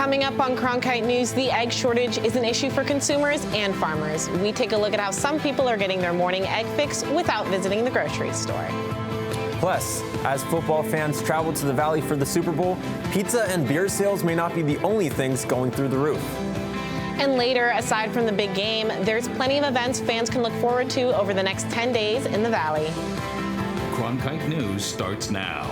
Coming up on Cronkite News, the egg shortage is an issue for consumers and farmers. We take a look at how some people are getting their morning egg fix without visiting the grocery store. Plus, as football fans travel to the Valley for the Super Bowl, pizza and beer sales may not be the only things going through the roof. And later, aside from the big game, there's plenty of events fans can look forward to over the next 10 days in the Valley. Cronkite News starts now.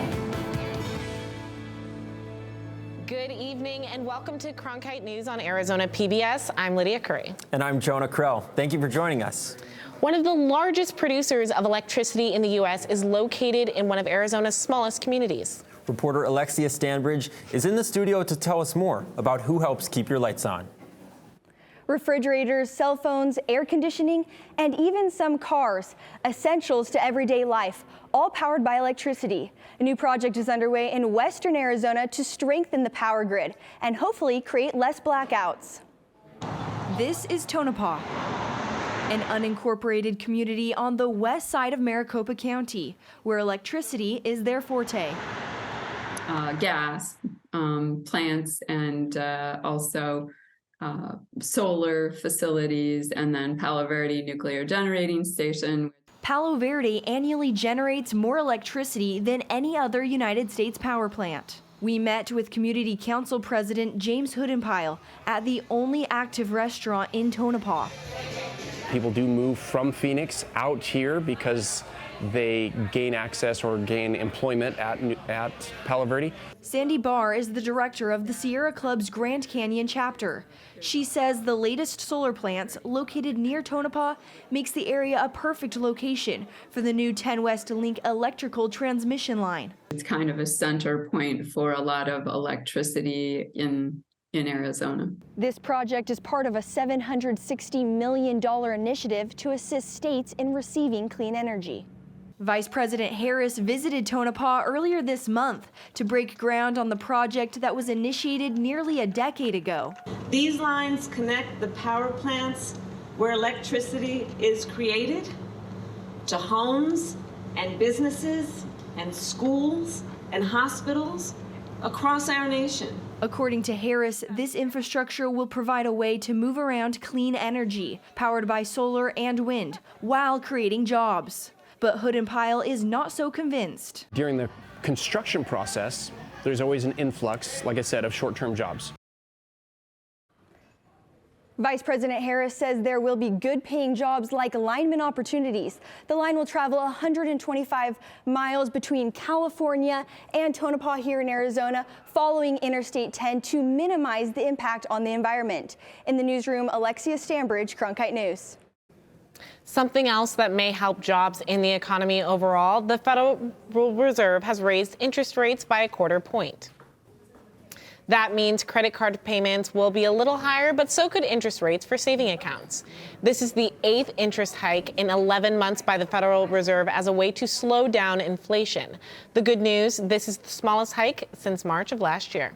Good evening and welcome to Cronkite News on Arizona PBS. I'm Lydia Curry. And I'm Jonah Krell. Thank you for joining us. One of the largest producers of electricity in the U.S. is located in one of Arizona's smallest communities. Reporter Alexia Stanbridge is in the studio to tell us more about who helps keep your lights on. Refrigerators, cell phones, air conditioning, and even some cars, essentials to everyday life, all powered by electricity. A new project is underway in western Arizona to strengthen the power grid and hopefully create less blackouts. This is Tonopah, an unincorporated community on the west side of Maricopa County, where electricity is their forte. Gas, plants, and also solar facilities, and then Palo Verde Nuclear Generating Station. Palo Verde annually generates more electricity than any other United States power plant. We met with Community Council President James Hoodenpyle at the only active restaurant in Tonopah. People do move from Phoenix out here because they gain access or gain employment at Palo Verde. Sandy Barr is the director of the Sierra Club's Grand Canyon chapter. She says the latest solar plants located near Tonopah makes the area a perfect location for the new 10 West Link electrical transmission line. It's kind of a center point for a lot of electricity in Arizona. This project is part of a $760 million initiative to assist states in receiving clean energy. Vice President Harris visited Tonopah earlier this month to break ground on the project that was initiated nearly a decade ago. These lines connect the power plants where electricity is created to homes and businesses and schools and hospitals across our nation. According to Harris, this infrastructure will provide a way to move around clean energy powered by solar and wind while creating jobs. But Hoodenpyle is not so convinced. During the construction process, there's always an influx, like I said, of short-term jobs. Vice President Harris says there will be good-paying jobs like lineman opportunities. The line will travel 125 miles between California and Tonopah here in Arizona, following Interstate 10 to minimize the impact on the environment. In the newsroom, Alexia Stanbridge, Cronkite News. Something else that may help jobs in the economy overall, the Federal Reserve has raised interest rates by 1/4 point. That means credit card payments will be a little higher, but so could interest rates for saving accounts. This is the 8th interest hike in 11 months by the Federal Reserve as a way to slow down inflation. The good news, this is the smallest hike since March of last year.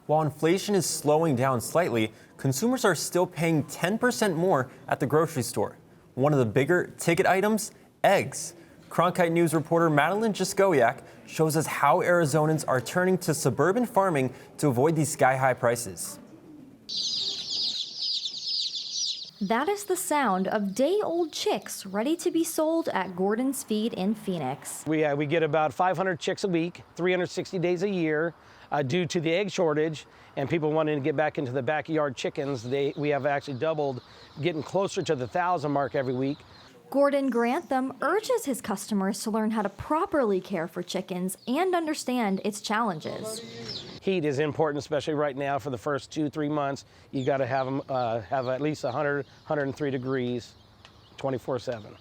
While inflation is slowing down slightly, consumers are still paying 10% more at the grocery store. One of the bigger ticket items, eggs. Cronkite News reporter Madeline Jaskowiak shows us how Arizonans are turning to suburban farming to avoid these sky-high prices. That is the sound of day-old chicks ready to be sold at Gordon's Feed in Phoenix. We get about 500 chicks a week, 360 days a year, due to the egg shortage and people wanting to get back into the backyard chickens. We have actually doubled, getting closer to the 1,000 mark every week. Gordon Grantham urges his customers to learn how to properly care for chickens and understand its challenges. Heat is important, especially right now for the first 2-3 months. You got to have them have at least 100, 103 degrees, 24/7.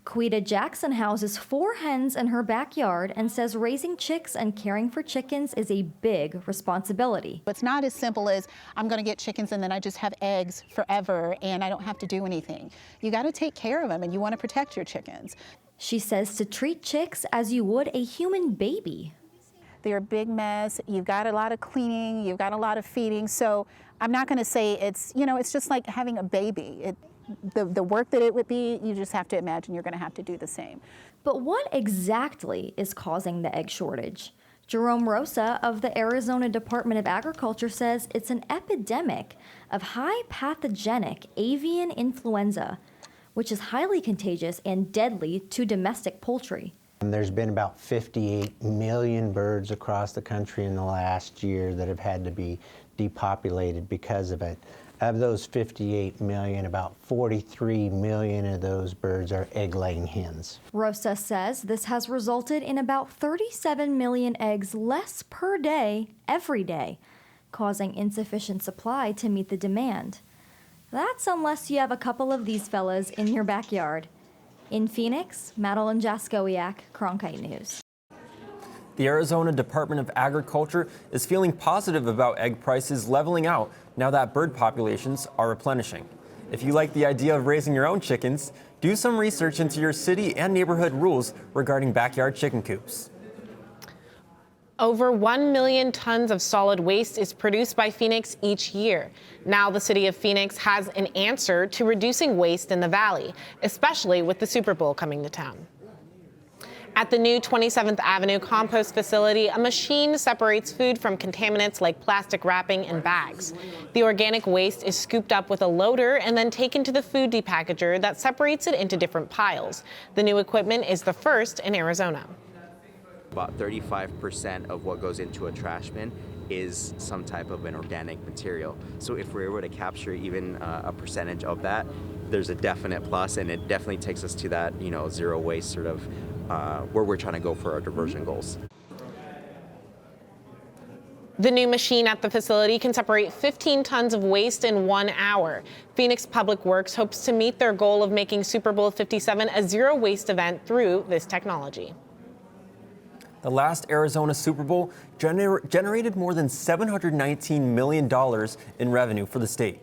Quita Jackson houses 4 hens in her backyard and says raising chicks and caring for chickens is a big responsibility. It's not as simple as I'm going to get chickens and then I just have eggs forever and I don't have to do anything. You got to take care of them and you want to protect your chickens. She says to treat chicks as you would a human baby. They're a big mess. You've got a lot of cleaning, you've got a lot of feeding. So I'm not going to say it's just like having a baby. The work that it would be, you just have to imagine you're going to have to do the same. But what exactly is causing the egg shortage? Jerome Rosa of the Arizona Department of Agriculture says it's an epidemic of high pathogenic avian influenza, which is highly contagious and deadly to domestic poultry. And there's been about 58 million birds across the country in the last year that have had to be depopulated because of it. Of those 58 million, about 43 million of those birds are egg-laying hens. Rosa says this has resulted in about 37 million eggs less per day every day, causing insufficient supply to meet the demand. That's unless you have a couple of these fellas in your backyard. In Phoenix, Madeline Jaskowiak, Cronkite News. The Arizona Department of Agriculture is feeling positive about egg prices leveling out now that bird populations are replenishing. If you like the idea of raising your own chickens, do some research into your city and neighborhood rules regarding backyard chicken coops. Over 1 million tons of solid waste is produced by Phoenix each year. Now the city of Phoenix has an answer to reducing waste in the valley, especially with the Super Bowl coming to town. At the new 27th Avenue compost facility, a machine separates food from contaminants like plastic wrapping and bags. The organic waste is scooped up with a loader and then taken to the food depackager that separates it into different piles. The new equipment is the first in Arizona. About 35% of what goes into a trash bin is some type of an organic material. So if we're able to capture even a percentage of that, there's a definite plus, and it definitely takes us to that, zero waste sort of where we're trying to go for our diversion goals. The new machine at the facility can separate 15 tons of waste in 1 hour. Phoenix Public Works hopes to meet their goal of making Super Bowl 57 a zero waste event through this technology. The last Arizona Super Bowl generated more than $719 million in revenue for the state.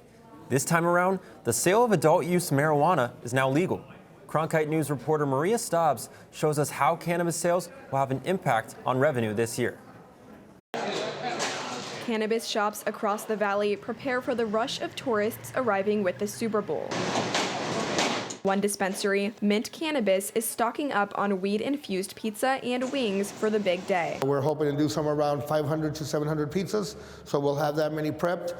This time around, the sale of adult-use marijuana is now legal. Cronkite News reporter Maria Stobbs shows us how cannabis sales will have an impact on revenue this year. Cannabis shops across the valley prepare for the rush of tourists arriving with the Super Bowl. One dispensary, Mint Cannabis, is stocking up on weed-infused pizza and wings for the big day. We're hoping to do somewhere around 500 to 700 pizzas, so we'll have that many prepped.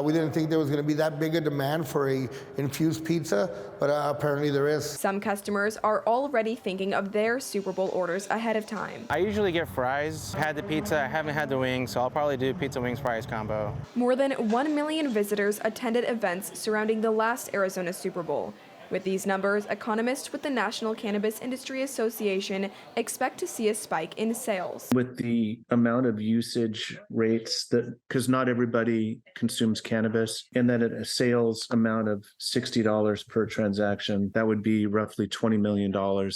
We didn't think there was going to be that big a demand for a infused pizza, but apparently there is. Some customers are already thinking of their Super Bowl orders ahead of time. I usually get fries. I had the pizza, I haven't had the wings, so I'll probably do pizza, wings, fries combo. More than 1 million visitors attended events surrounding the last Arizona Super Bowl. With these numbers, economists with the National Cannabis Industry Association expect to see a spike in sales. With the amount of usage rates, because not everybody consumes cannabis, and that at a sales amount of $60 per transaction, that would be roughly $20 million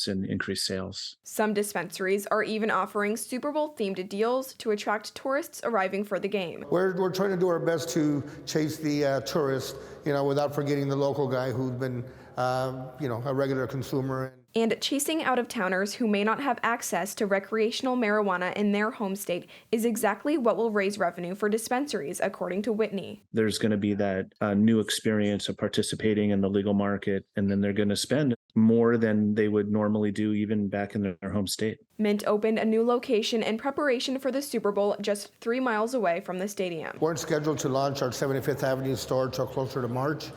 in increased sales. Some dispensaries are even offering Super Bowl-themed deals to attract tourists arriving for the game. We're trying to do our best to chase the tourist, without forgetting the local guy who's been a regular consumer. And chasing out-of-towners who may not have access to recreational marijuana in their home state is exactly what will raise revenue for dispensaries, according to Whitney. There's going to be that new experience of participating in the legal market, and then they're going to spend more than they would normally do even back in their home state. Mint opened a new location in preparation for the Super Bowl just 3 miles away from the stadium. We weren't scheduled to launch our 75th Avenue store until closer to March.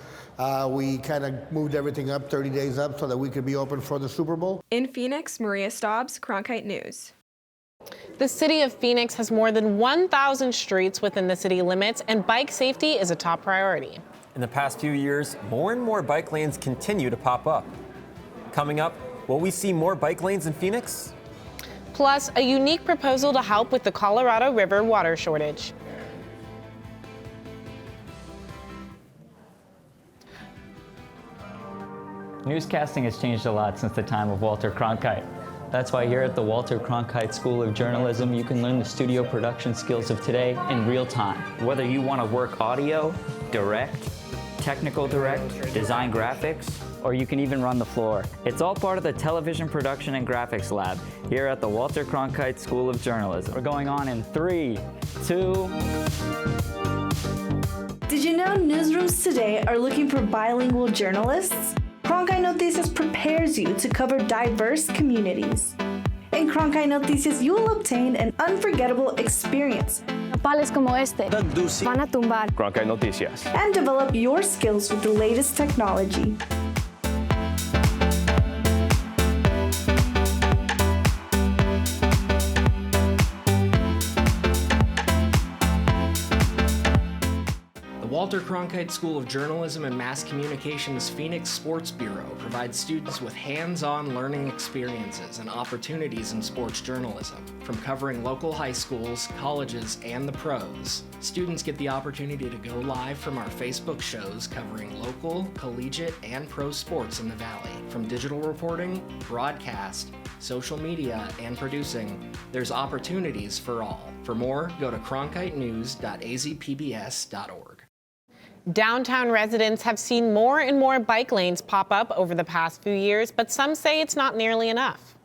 We kind of moved everything up 30 days up so that we could be open for the Super Bowl. In Phoenix, Maria Stobbs, Cronkite News. The city of Phoenix has more than 1,000 streets within the city limits, and bike safety is a top priority. In the past few years, more and more bike lanes continue to pop up. Coming up, will we see more bike lanes in Phoenix? Plus, a unique proposal to help with the Colorado River water shortage. Newscasting has changed a lot since the time of Walter Cronkite. That's why here at the Walter Cronkite School of Journalism, you can learn the studio production skills of today in real time. Whether you want to work audio, direct, technical direct, design graphics, or you can even run the floor. It's all part of the Television Production and Graphics Lab here at the Walter Cronkite School of Journalism. We're going on in 3, 2... Did you know newsrooms today are looking for bilingual journalists? Cronkite Noticias prepares you to cover diverse communities. in Cronkite Noticias, you will obtain an unforgettable experience. Pales como este van a tumbar. Cronkite Noticias. And develop your skills with the latest technology. Walter Cronkite School of Journalism and Mass Communication's Phoenix Sports Bureau provides students with hands-on learning experiences and opportunities in sports journalism. From covering local high schools, colleges, and the pros, students get the opportunity to go live from our Facebook shows covering local, collegiate, and pro sports in the Valley. From digital reporting, broadcast, social media, and producing, there's opportunities for all. For more, go to cronkitenews.azpbs.org. Downtown residents have seen more and more bike lanes pop up over the past few years, but some say it's not nearly enough.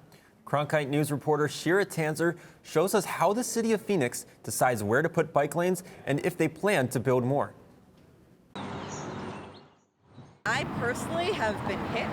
Cronkite News reporter Shira Tanzer shows us how the city of Phoenix decides where to put bike lanes and if they plan to build more. I personally have been hit.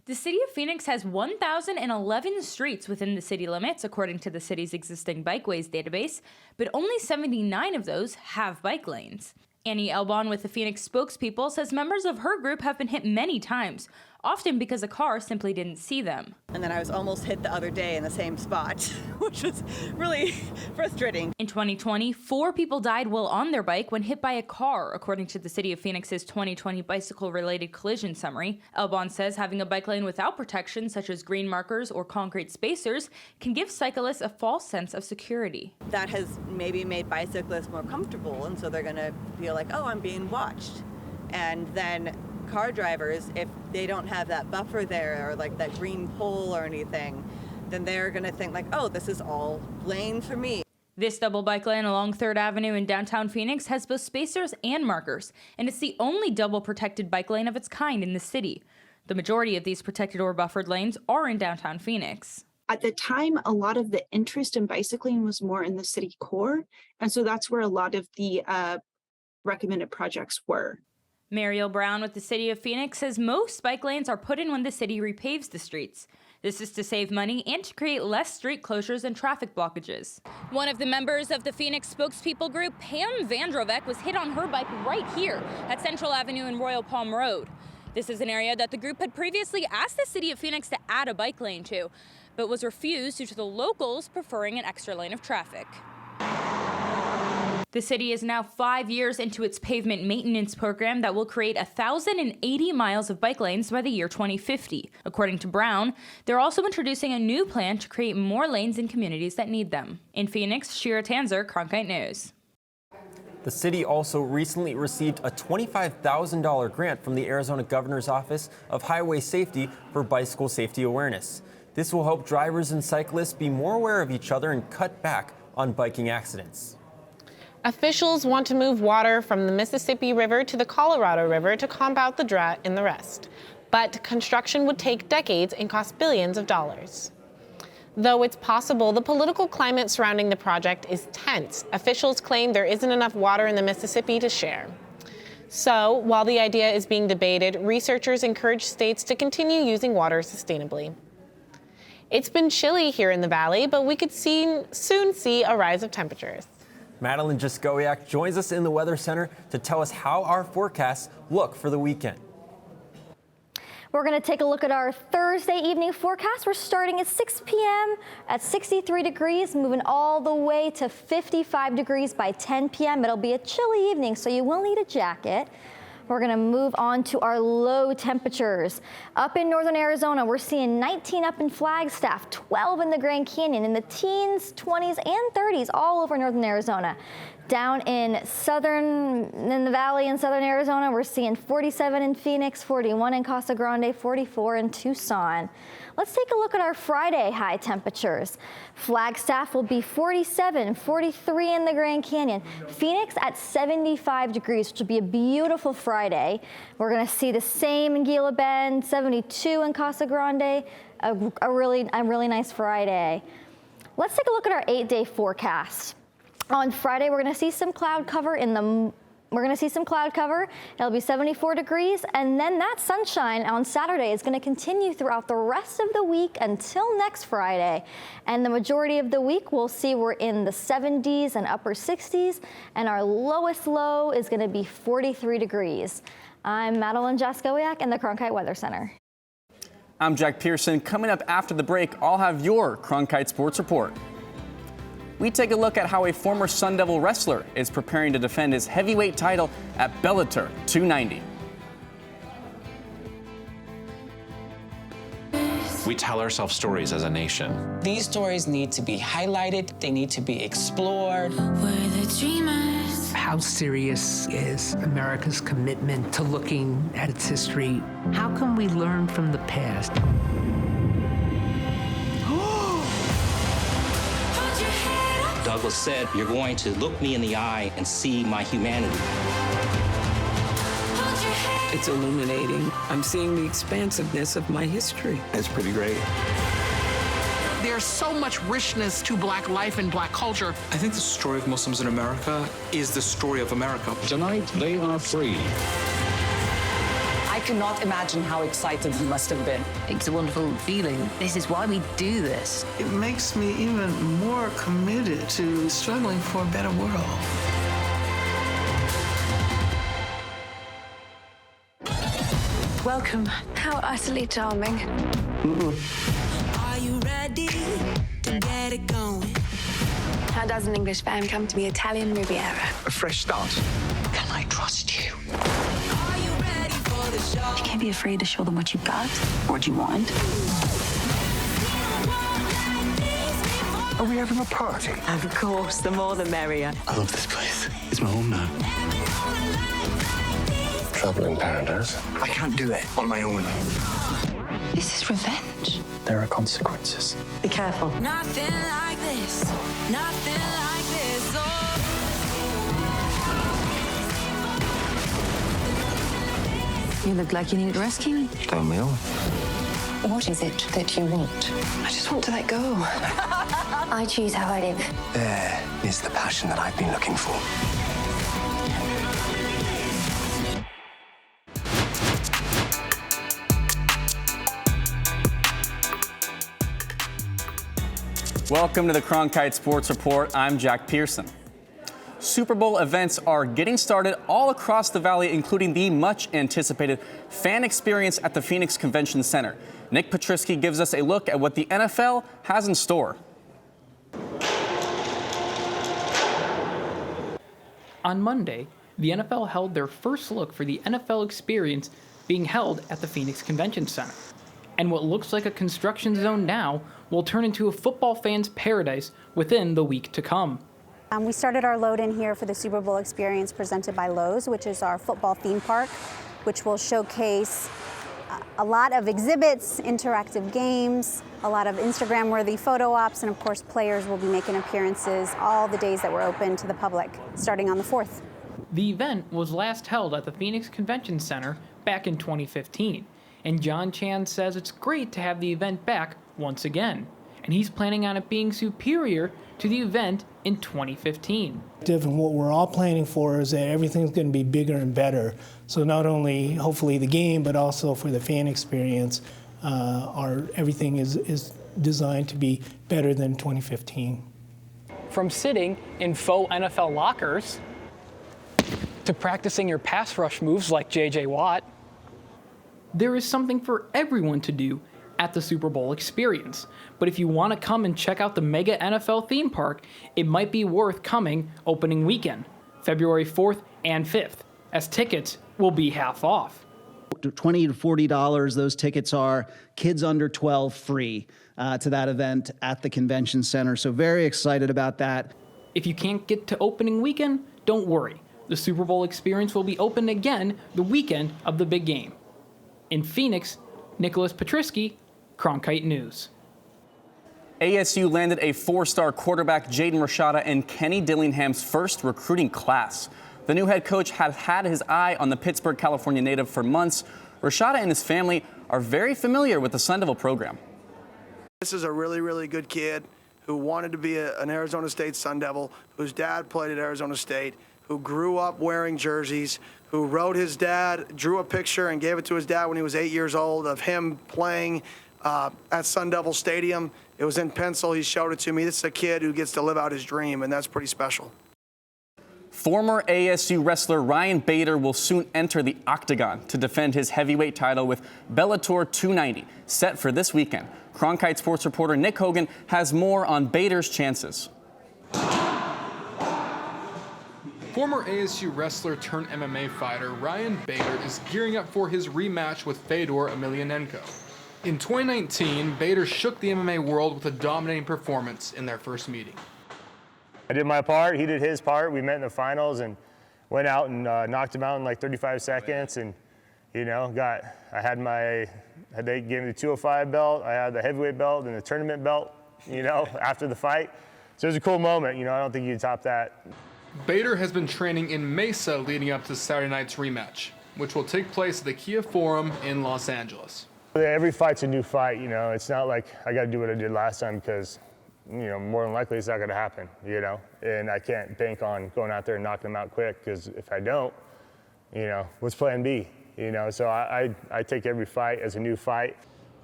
The city of Phoenix has 1,011 streets within the city limits, according to the city's existing bikeways database, but only 79 of those have bike lanes. Annie Elbon with the Phoenix spokespeople says members of her group have been hit many times, often because a car simply didn't see them. And then I was almost hit the other day in the same spot, which was really frustrating. In 2020, 4 people died while on their bike when hit by a car, according to the City of Phoenix's 2020 bicycle-related collision summary. Elbon says having a bike lane without protection, such as green markers or concrete spacers, can give cyclists a false sense of security. That has maybe made bicyclists more comfortable, and so they're going to feel like, oh, I'm being watched. And then car drivers, if they don't have that buffer there or like that green pole or anything, then they're going to think like, oh, this is all lane for me. This double bike lane along 3rd Avenue in downtown Phoenix has both spacers and markers, and it's the only double protected bike lane of its kind in the city. The majority of these protected or buffered lanes are in downtown Phoenix. At the time, a lot of the interest in bicycling was more in the city core, and so that's where a lot of the recommended projects were. Mariel Brown with the City of Phoenix says most bike lanes are put in when the city repaves the streets. This is to save money and to create less street closures and traffic blockages. One of the members of the Phoenix spokespeople group, Pam Vandrovek, was hit on her bike right here at Central Avenue and Royal Palm Road. This is an area that the group had previously asked the City of Phoenix to add a bike lane to, but was refused due to the locals preferring an extra lane of traffic. The city is now 5 years into its pavement maintenance program that will create 1,080 miles of bike lanes by the year 2050. According to Brown, they're also introducing a new plan to create more lanes in communities that need them. In Phoenix, Shira Tanzer, Cronkite News. The city also recently received a $25,000 grant from the Arizona Governor's Office of Highway Safety for bicycle safety awareness. This will help drivers and cyclists be more aware of each other and cut back on biking accidents. Officials want to move water from the Mississippi River to the Colorado River to combat the drought in the rest. But construction would take decades and cost billions of dollars. Though it's possible, the political climate surrounding the project is tense. Officials claim there isn't enough water in the Mississippi to share. So, while the idea is being debated, researchers encourage states to continue using water sustainably. It's been chilly here in the valley, but we could soon see a rise of temperatures. Madeline Jaskowiak joins us in the Weather Center to tell us how our forecasts look for the weekend. We're going to take a look at our Thursday evening forecast. We're starting at 6 p.m. at 63 degrees, moving all the way to 55 degrees by 10 p.m. It'll be a chilly evening, so you will need a jacket. We're going to move on to our low temperatures. Up in northern Arizona, we're seeing 19 up in Flagstaff, 12 in the Grand Canyon, in the teens, 20s, and 30s all over northern Arizona. Down in the valley in southern Arizona, we're seeing 47 in Phoenix, 41 in Casa Grande, 44 in Tucson. Let's take a look at our Friday high temperatures. Flagstaff will be 47, 43 in the Grand Canyon. Phoenix at 75 degrees, which will be a beautiful Friday. We're going to see the same in Gila Bend, 72 in Casa Grande, a really nice Friday. Let's take a look at our 8-day forecast. On Friday, we're going to see some cloud cover in the we're going to see some cloud cover. It'll be 74 degrees, and then that sunshine on Saturday is going to continue throughout the rest of the week until next Friday. And the majority of the week, we'll see we're in the 70s and upper 60s, and our lowest low is going to be 43 degrees. I'm Madeline Jaskowiak in the Cronkite Weather Center. I'm Jack Pearson. Coming up after the break, I'll have your Cronkite Sports Report. We take a look at how a former Sun Devil wrestler is preparing to defend his heavyweight title at Bellator 290. We tell ourselves stories as a nation. These stories need to be highlighted. They need to be explored. We're the dreamers. How serious is America's commitment to looking at its history? How can we learn from the past? Douglas said, "You're going to look me in the eye and see my humanity." It's illuminating. I'm seeing the expansiveness of my history. It's pretty great. There's so much richness to Black life and Black culture. I think the story of Muslims in America is the story of America. Tonight, they are free. I cannot imagine how excited he must have been. It's a wonderful feeling. This is why we do this. It makes me even more committed to struggling for a better world. Welcome. How utterly charming. Are you ready to get it going? How does an English fan come to the Italian Riviera? A fresh start. Can I trust you? Are you ready for the show? You can't be afraid to show them what you've got or what you want. Are we having a party? Of course, the more the merrier. I love this place. It's my home now. Trouble in paradise. I can't do it on my own. This is revenge. There are consequences. Be careful. Nothing like this. Nothing like this. Oh. You look like you need rescuing. Don't we all? What is it that you want? I just want to let go. I choose how I live. There is the passion that I've been looking for. Welcome to the Cronkite Sports Report. I'm Jack Pearson. Super Bowl events are getting started all across the valley, including the much anticipated fan experience at the Phoenix Convention Center. Nick Petrisky gives us a look at what the NFL has in store. On Monday, the NFL held their first look for the NFL experience being held at the Phoenix Convention Center. And what looks like a construction zone now will turn into a football fan's paradise within the week to come. We started our load in here for the Super Bowl experience presented by Lowe's, which is our football theme park, which will showcase a lot of exhibits, interactive games, a lot of Instagram-worthy photo ops, and of course players will be making appearances all the days that we're open to the public, starting on the 4th. The event was last held at the Phoenix Convention Center back in 2015, and John Chan says it's great to have the event back once again, and he's planning on it being superior to the event in 2015. And what we're all planning for is that everything's going to be bigger and better. So not only hopefully the game, but also for the fan experience, everything is designed to be better than 2015. From sitting in faux NFL lockers to practicing your pass rush moves like J.J. Watt, there is something for everyone to do at the Super Bowl experience. But if you want to come and check out the mega NFL theme park, it might be worth coming opening weekend, February 4th and 5th, as tickets will be half off. $20 to $40, those tickets are. Kids under 12 free to that event at the convention center. So very excited about that. If you can't get to opening weekend, don't worry. The Super Bowl experience will be open again the weekend of the big game. In Phoenix, Nicholas Petrisky, Cronkite News. ASU landed a 4-star quarterback, Jaden Rashada, in Kenny Dillingham's first recruiting class. The new head coach has had his eye on the Pittsburgh, California native for months. Rashada and his family are very familiar with the Sun Devil program. This is a really, really good kid who wanted to be an Arizona State Sun Devil, whose dad played at Arizona State. who grew up wearing jerseys, who wrote his dad, drew a picture and gave it to his dad when he was 8 years old of him playing at Sun Devil Stadium. It was in pencil. He showed it to me. This is a kid who gets to live out his dream, and that's pretty special. Former ASU wrestler Ryan Bader will soon enter the octagon to defend his heavyweight title with Bellator 290, set for this weekend. Cronkite sports reporter Nick Hogan has more on Bader's chances. Former ASU wrestler turned MMA fighter Ryan Bader is gearing up for his rematch with Fedor Emelianenko. In 2019, Bader shook the MMA world with a dominating performance in their first meeting. I did my part, he did his part. We met in the finals and went out and knocked him out in like 35 seconds. And, you know, they gave me the 205 belt, I had the heavyweight belt and the tournament belt, you know, after the fight. So it was a cool moment, you know, I don't think you could top that. Bader has been training in Mesa leading up to Saturday night's rematch, which will take place at the Kia Forum in Los Angeles. Every fight's a new fight, you know. It's not like I got to do what I did last time because, you know, more than likely it's not going to happen, you know. And I can't bank on going out there and knocking them out quick because if I don't, you know, what's plan B? You know, so I take every fight as a new fight.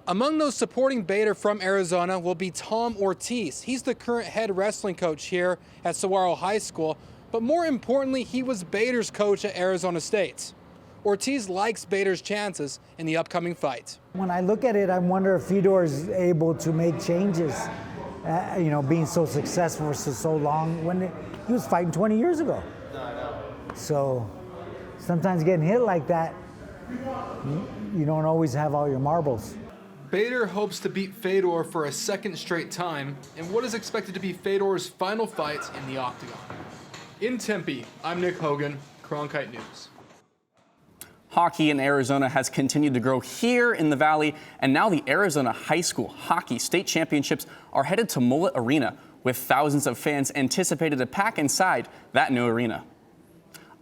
Among those supporting Bader from Arizona will be Tom Ortiz. He's the current head wrestling coach here at Saguaro High School, but more importantly, he was Bader's coach at Arizona State. Ortiz likes Bader's chances in the upcoming fight. When I look at it, I wonder if Fedor is able to make changes, you know, being so successful for so long when he was fighting 20 years ago. So sometimes getting hit like that, you don't always have all your marbles. Bader hopes to beat Fedor for a second straight time in what is expected to be Fedor's final fight in the octagon. In Tempe, I'm Nick Hogan, Cronkite News. Hockey in Arizona has continued to grow here in the Valley, and now the Arizona High School Hockey State Championships are headed to Mullet Arena, with thousands of fans anticipated to pack inside that new arena.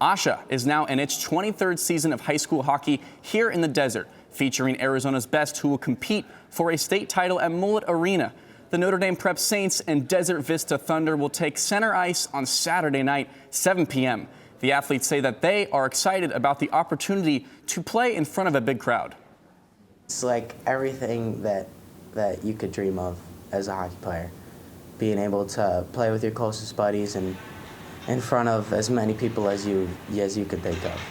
ASHA is now in its 23rd season of high school hockey here in the desert, featuring Arizona's best who will compete for a state title at Mullet Arena. The Notre Dame Prep Saints and Desert Vista Thunder will take center ice on Saturday night, 7 p.m. The athletes say that they are excited about the opportunity to play in front of a big crowd. It's like everything that you could dream of as a hockey player. Being able to play with your closest buddies and in front of as many people as you could think of.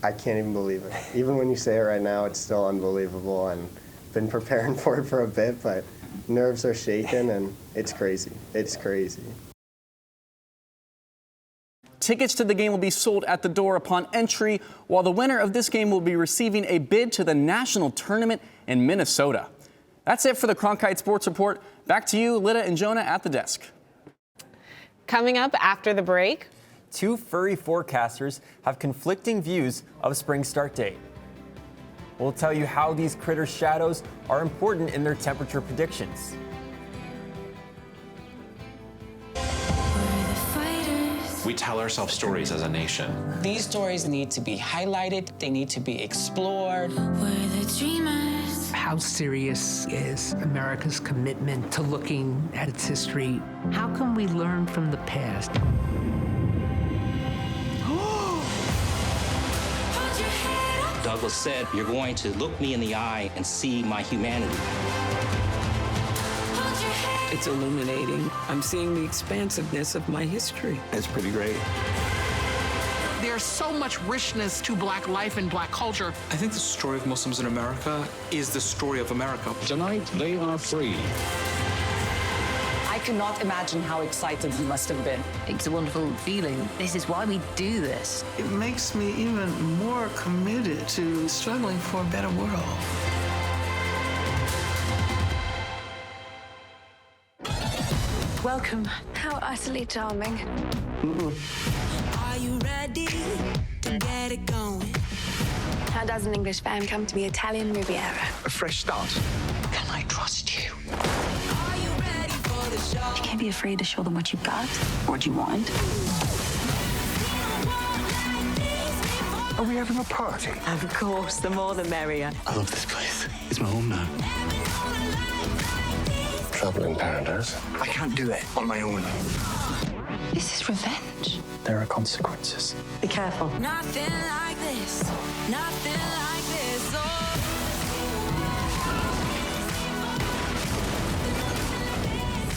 I can't even believe it. Even when you say it right now, it's still unbelievable, and been preparing for it for a bit, but nerves are shaking and it's crazy. It's crazy. Tickets to the game will be sold at the door upon entry, while the winner of this game will be receiving a bid to the national tournament in Minnesota. That's it for the Cronkite Sports Report. Back to you, Lita and Jonah at the desk. Coming up after the break, two furry forecasters have conflicting views of a spring start date. We'll tell you how these critter shadows are important in their temperature predictions. We tell ourselves stories as a nation. These stories need to be highlighted. They need to be explored. We're the dreamers. How serious is America's commitment to looking at its history? How can we learn from the past? Douglas said, you're going to look me in the eye and see my humanity. It's illuminating. I'm seeing the expansiveness of my history. It's pretty great. There's so much richness to Black life and Black culture. I think the story of Muslims in America is the story of America. Tonight, they are free. I cannot imagine how excited he must have been. It's a wonderful feeling. This is why we do this. It makes me even more committed to struggling for a better world. Welcome. How utterly charming. Are you ready to get it going? How does an English fan come to be Italian Riviera? A fresh start. Can I trust you? Are you ready for the show? You can't be afraid to show them what you've got. What you want. Are we having a party? Of course, the more the merrier. I love this place. It's my home now. trouble in paradise. I can't do it on my own. This is revenge. There are consequences. Be careful. Nothing like this. Nothing like this. Oh.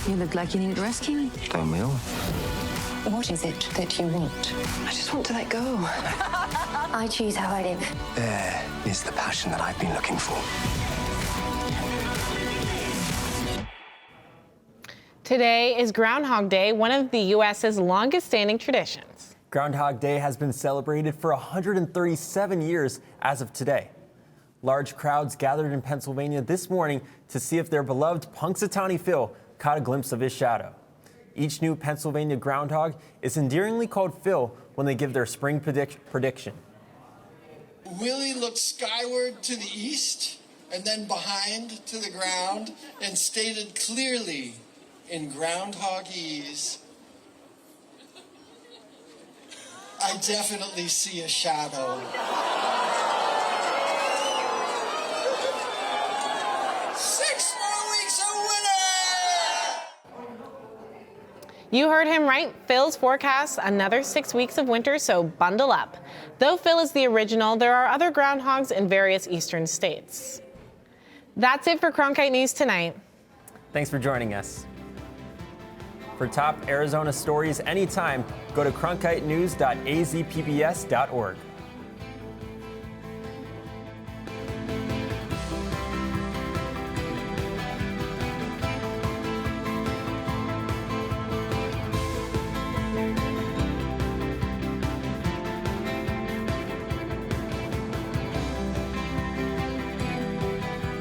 You look like you need rescuing. Don't we all? What is it that you want? I just want to let go. I choose how I live. There is the passion that I've been looking for. Today is Groundhog Day, one of the U.S.'s longest-standing traditions. Groundhog Day has been celebrated for 137 years as of today. Large crowds gathered in Pennsylvania this morning to see if their beloved Punxsutawney Phil caught a glimpse of his shadow. Each new Pennsylvania groundhog is endearingly called Phil when they give their spring prediction. Willie looked skyward to the east and then behind to the ground and stated clearly in groundhogese, I definitely see a shadow. 6 more weeks, a winner! You heard him right. Phil's forecasts another 6 weeks of winter, so bundle up. Though Phil is the original, there are other groundhogs in various eastern states. That's it for Cronkite News tonight. Thanks for joining us. For top Arizona stories anytime, go to cronkitenews.azpbs.org.